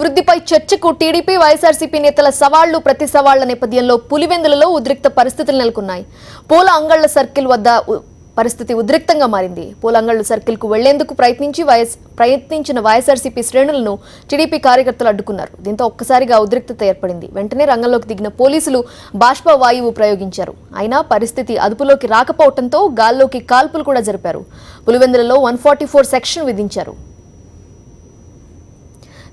అభివృద్ధిపై చర్చకు టీడీపీ వైఎస్ఆర్సీపీ నేతల సవాళ్లు ప్రతి సవాళ్ల నేపథ్యంలో పులివెందులలో ఉద్రిక్త పరిస్థితులు నెలకొన్నాయి. పూల అంగళ్ల సర్కిల్ వద్ద పరిస్థితి ఉద్రిక్తంగా మారింది. పూల అంగళ్ల సర్కిల్ కు వెళ్లేందుకు ప్రయత్నించిన వైఎస్ఆర్సీపీ శ్రేణులను టీడీపీ కార్యకర్తలు అడ్డుకున్నారు. దీంతో ఒక్కసారిగా ఉద్రిక్తత ఏర్పడింది. వెంటనే రంగంలోకి దిగిన పోలీసులు బాష్ప వాయువు ప్రయోగించారు. అయినా పరిస్థితి అదుపులోకి రాకపోవడంతో గాల్లోకి కాల్పులు కూడా జరిపారు. పులివెందులలో 144 సెక్షన్ విధించారు.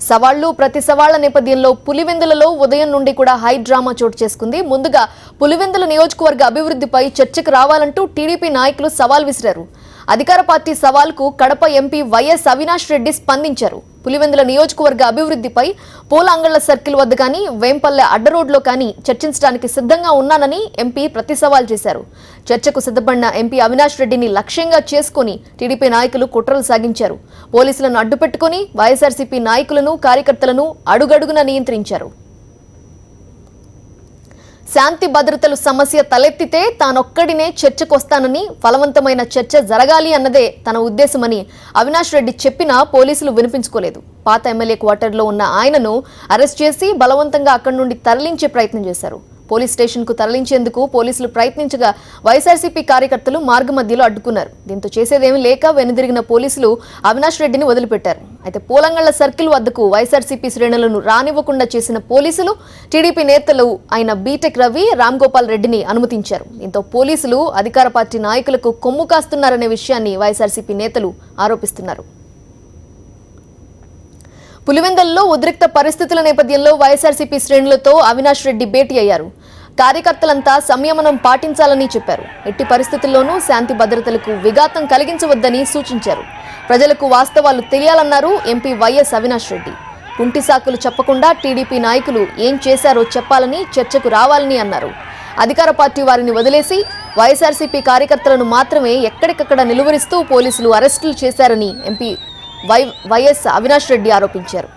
సవాళ్లు ప్రతి సవాళ్ల నేపథ్యంలో పులివెందులలో ఉదయం నుండి కూడా హై డ్రామా చోటు చేసుకుంది. ముందుగా పులివెందుల నియోజకవర్గ అభివృద్ధిపై చర్చకు రావాలంటూ టీడీపీ నాయకులు సవాల్ విసిరారు. అధికార పార్టీ సవాల్కు కడప ఎంపీ వైఎస్ అవినాష్ రెడ్డి స్పందించారు. పులివెందుల నియోజకవర్గ అభివృద్ధిపై పూల అంగళ్ల సర్కిల్ వద్ద కానీ వేంపల్లె అడ్డ రోడ్లో కానీ చర్చించడానికి సిద్ధంగా ఉన్నానని ఎంపీ ప్రతి సవాల్ చేశారు. చర్చకు సిద్ధపడిన ఎంపీ అవినాష్ రెడ్డిని లక్ష్యంగా చేసుకుని టీడీపీ నాయకులు కుట్రలు సాగించారు. పోలీసులను అడ్డుపెట్టుకుని వైఎస్ఆర్సీపీ నాయకులను కార్యకర్తలను అడుగడుగున నియంత్రించారు. శాంతి భద్రతలు సమస్య తలెత్తితే తానొక్కడినే చర్చకొస్తానని, ఫలవంతమైన చర్చ జరగాలి అన్నదే తన ఉద్దేశమని అవినాష్ రెడ్డి చెప్పినా పోలీసులు వినిపించుకోలేదు. పాత ఎమ్మెల్యే క్వార్టర్లో ఉన్న ఆయనను అరెస్ట్ చేసి బలవంతంగా అక్కడి నుండి తరలించే ప్రయత్నం చేశారు. పోలీస్ స్టేషన్కు తరలించేందుకు పోలీసులు ప్రయత్నించగా వైఎస్ఆర్సీపీ కార్యకర్తలు మార్గ మధ్యలో అడ్డుకున్నారు. దీంతో చేసేదేమీ లేక వెనుదిరిగిన పోలీసులు అవినాష్ రెడ్డిని వదిలిపెట్టారు. అయితే పూలంగళ్ల సర్కిల్ వద్దకు వైఎస్ఆర్సీపీ శ్రేణులను రానివ్వకుండా చేసిన పోలీసులు టీడీపీ నేతలు అయిన బీటెక్ రవి, రామ్ గోపాల్ రెడ్డిని అనుమతించారు. దీంతో పోలీసులు అధికార పార్టీ నాయకులకు కొమ్ము కాస్తున్నారనే విషయాన్ని వైఎస్ఆర్సీపీ నేతలు ఆరోపిస్తున్నారు. పులివెందులలో ఉద్రిక్త పరిస్థితుల నేపథ్యంలో వైఎస్ఆర్సీపీ శ్రేణులతో అవినాష్ రెడ్డి భేటీ అయ్యారు. కార్యకర్తలంతా సంయమనం పాటించాలని చెప్పారు. ఎట్టి పరిస్థితుల్లోనూ శాంతి భద్రతలకు విఘాతం కలిగించవద్దని సూచించారు. ప్రజలకు వాస్తవాలు తెలియాలన్నారు ఎంపీ వైఎస్ అవినాష్ రెడ్డి. కుంటి సాకులు చెప్పకుండా టీడీపీ నాయకులు ఏం చేశారో చెప్పాలని, చర్చకు రావాలని అన్నారు. అధికార పార్టీ వారిని వదిలేసి వైఎస్ఆర్సీపీ కార్యకర్తలను మాత్రమే ఎక్కడికక్కడ నిలువరిస్తూ పోలీసులు అరెస్టులు చేశారని ఎంపీ వైఎస్ అవినాష్ రెడ్డి ఆరోపించారు.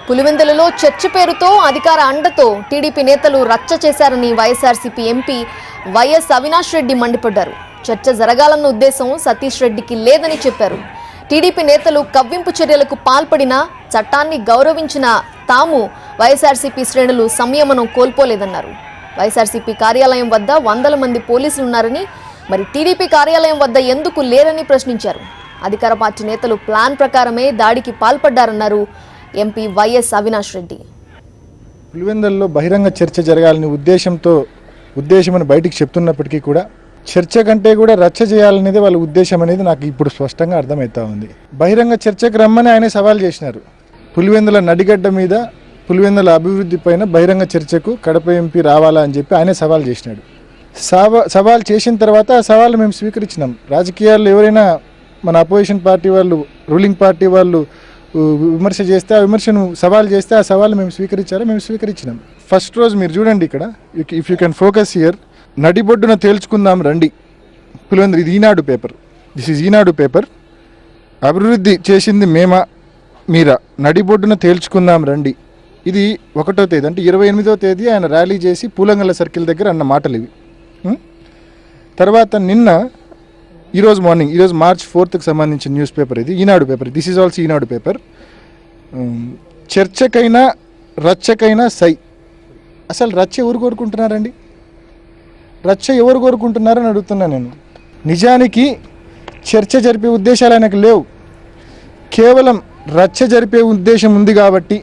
పులివెందులలో చర్చ పేరుతో అధికార అండతో టీడీపీ నేతలు రచ్చ చేశారని వైఎస్ఆర్సీపీ ఎంపీ వైఎస్ అవినాష్ రెడ్డి మండిపడ్డారు. చర్చ జరగాలన్న ఉద్దేశం సతీష్ రెడ్డికి లేదని చెప్పారు. టీడీపీ నేతలు కవ్వింపు చర్యలకు పాల్పడినా చట్టాన్ని గౌరవించిన తాము వైఎస్ఆర్సీపీ శ్రేణులు సంయమనం కోల్పోలేదన్నారు. వైఎస్ఆర్సీపీ కార్యాలయం వద్ద 100 మంది పోలీసులు ఉన్నారని, మరి టీడీపీ కార్యాలయం వద్ద ఎందుకు లేరని ప్రశ్నించారు. అధికార పార్టీ నేతలు ప్లాన్ ప్రకారమే దాడికి పాల్పడ్డారన్నారు ఎంపీ వైఎస్ అవినాష్ రెడ్డి. పులివెందులలో బహిరంగ చర్చ జరగాలని ఉద్దేశమని బయటికి చెప్తున్నప్పటికీ కూడా చర్చ కంటే కూడా రచ్చ చేయాలనేది వాళ్ళ ఉద్దేశం అనేది నాకు ఇప్పుడు స్పష్టంగా అర్థమవుతా ఉంది. బహిరంగ చర్చకు రమ్మని ఆయన సవాల్ చేసినారు. పులివెందుల నడిగడ్డ మీద పులివెందుల అభివృద్ధి పైన బహిరంగ చర్చకు కడప ఎంపీ రావాలా అని చెప్పి ఆయన సవాల్ చేసినాడు. సవాల్ చేసిన తర్వాత ఆ సవాల్ మేము స్వీకరించినాం. రాజకీయాల్లో ఎవరైనా మన అపోజిషన్ పార్టీ వాళ్ళు, రూలింగ్ పార్టీ వాళ్ళు విమర్శ చేస్తే, ఆ విమర్శను సవాల్ చేస్తే ఆ సవాల్ మేము స్వీకరించినాం. ఫస్ట్ రోజు మీరు చూడండి, ఇక్కడ if you can focus here, నడిబొడ్డున తేల్చుకుందాం రండి. పులివెందులు, ఇది Eenadu paper, this is Eenadu paper. అభివృద్ధి చేసింది మేమా మీరా, నడిబొడ్డున తేల్చుకుందాం రండి. ఇది 1వ తేదీ, అంటే 28వ తేదీ ఆయన ర్యాలీ చేసి పూలంగల సర్కిల్ దగ్గర అన్న మాటలు ఇవి. తర్వాత ఈరోజు మార్నింగ్, ఈరోజు March 4th సంబంధించిన న్యూస్ పేపర్ ఇది, Eenadu paper. This is also Eenadu paper. చర్చకైనా రచ్చకైనా సై. అసలు రచ్చ ఎవరు కోరుకుంటున్నారండి? రచ్చ ఎవరు కోరుకుంటున్నారని అడుగుతున్నా నేను. నిజానికి చర్చ జరిపే ఉద్దేశాలు ఆయనకు లేవు. కేవలం రచ్చ జరిపే ఉద్దేశం ఉంది కాబట్టి,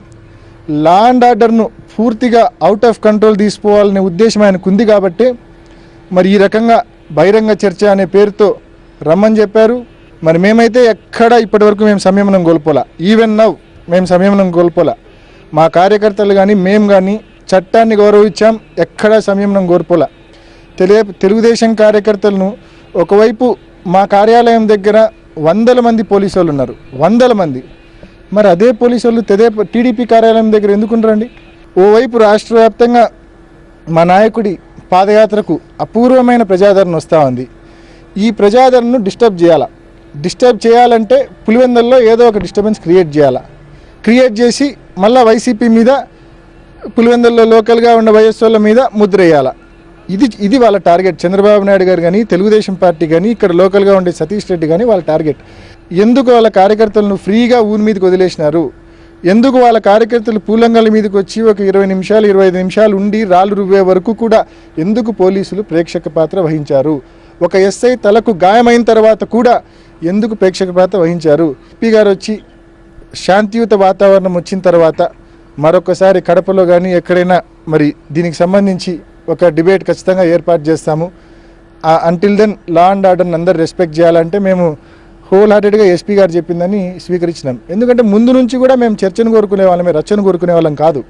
లా అండ్ ఆర్డర్ను పూర్తిగా అవుట్ ఆఫ్ కంట్రోల్ తీసుకోవాలనే ఉద్దేశం ఆయనకు ఉంది కాబట్టి మరి ఈ రకంగా బహిరంగ చర్చ అనే పేరుతో రమ్మని చెప్పారు. మరి మేమైతే ఎక్కడ ఇప్పటివరకు మేము సంయమనం కోల్పోలా. ఈవెన్ నౌ మేము సంయమనం కోల్పోలా. మా కార్యకర్తలు కానీ మేము కానీ చట్టాన్ని గౌరవించాం, ఎక్కడా సంయమనం కోల్పోలా. తెలుగుదేశం కార్యకర్తలను ఒకవైపు మా కార్యాలయం దగ్గర 100 మంది పోలీసు వాళ్ళు ఉన్నారు, 100 మంది. మరి అదే పోలీసు వాళ్ళు టీడీపీ కార్యాలయం దగ్గర ఎందుకుంటారండి? ఓవైపు రాష్ట్ర వ్యాప్తంగా మా నాయకుడి పాదయాత్రకు అపూర్వమైన ప్రజాదరణ వస్తూ ఉంది. ఈ ప్రజాదరణను డిస్టర్బ్ చేయాలా, డిస్టర్బ్ చేయాలంటే పులివెందుల్లో ఏదో ఒక డిస్టర్బెన్స్ క్రియేట్ చేయాలా, క్రియేట్ చేసి మళ్ళీ వైసీపీ మీద పులివెందుల్లో లోకల్గా ఉన్న వైఎస్ఆర్ల మీద ముద్ర వేయాలా. ఇది వాళ్ళ టార్గెట్. చంద్రబాబు నాయుడు గారు కానీ, తెలుగుదేశం పార్టీ కానీ, ఇక్కడ లోకల్గా ఉండే సతీష్ రెడ్డి కానీ వాళ్ళ టార్గెట్. ఎందుకు వాళ్ళ కార్యకర్తలను ఫ్రీగా ఊరి మీదకి వదిలేసినారు, ఎందుకు వాళ్ళ కార్యకర్తలు పూలంగల మీదకి వచ్చి ఒక 20 నిమిషాలు 25 నిమిషాలు ఉండి రాళ్ళు రువ్వే వరకు కూడా ఎందుకు పోలీసులు ప్రేక్షక పాత్ర వహించారు, ఒక ఎస్ఐ తలకు గాయమైన తర్వాత కూడా ఎందుకు ప్రేక్షక పాత్ర వహించారు. ఎంపీ గారు వచ్చి శాంతియుత వాతావరణం వచ్చిన తర్వాత మరొకసారి కడపలో కానీ ఎక్కడైనా మరి దీనికి సంబంధించి ఒక డిబేట్ ఖచ్చితంగా ఏర్పాటు చేస్తాము. అంటిల్ దెన్ లా అండ్ ఆర్డర్ని అందరు రెస్పెక్ట్ చేయాలంటే మేము హోల్ హార్టెడ్గా ఎస్పీ గారు చెప్పిందని స్వీకరించినాం. ఎందుకంటే ముందు నుంచి కూడా మేము చర్చను కోరుకునే వాళ్ళమే, రచ్చను కోరుకునే వాళ్ళం కాదు.